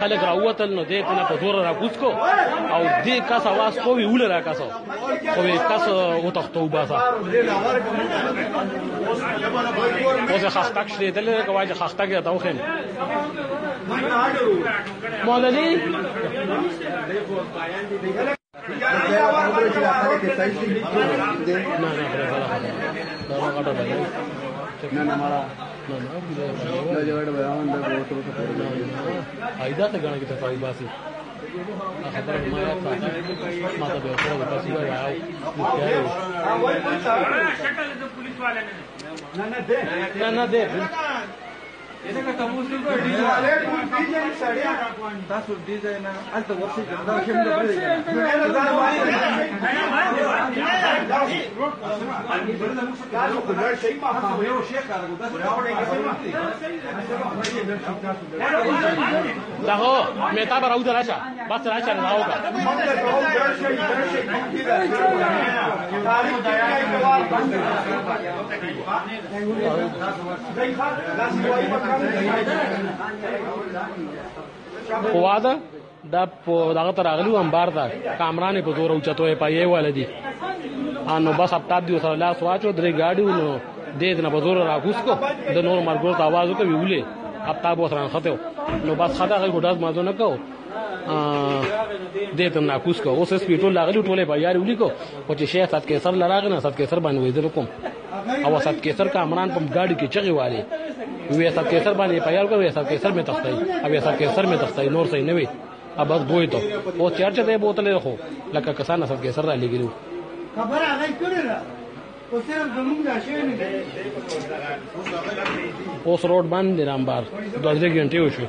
خلک راووتل نو دې کنه په زور راکوس کو او دې کس आवाज خو وی ول راکاسو خو وی کس وتختو باسا اوس خاصتک شې دلته کواجه خاصتک ته وخم مولوی आइदा से गाना की सफाई बासी खबर मैं माता पे थोड़ा बासी हुआ आओ क्या है शक्ल तो पुलिस वाले ने ना दे ये का तमूस को डीजे वाले डीजे साड़िया दास डीजे ना आज तो वर्ष गंदा खेम दे दाहो मेता पर आउदर आशा बस राशा ना होगा واده دا دغه تر اغلی انبار دا کامران په زور او چتوې پایې ولدي انو بس اپتاب دی سره لاس واچو درې گاډیو نو دې نه په زور راغوس کو د نور مرګو ته आवाज وکوي ولې اپتاب وسره خته نو بس خدا غي ګډاز مازو نه کو دې ته نه کوس کو اوس سپیټول لاغلی ټوله بایار ولي کو او چې شیخ صد کیسر لراغ نه صد کیسر باندې وېدل کوم او صد کیسر کامران په گاډي کې چغي والي وې صد کیسر باندې پایال کو وې صد کیسر می تختای او صد کیسر می تختای نور څه نه وي اب بس بوې ته او چرچ دې بوتل خو لکه کسان صد کیسر را لګیلو خبر هغه کړی را او صرف زموږ د شی نه اوس روډ باندې رامبار 2 غنټه وشو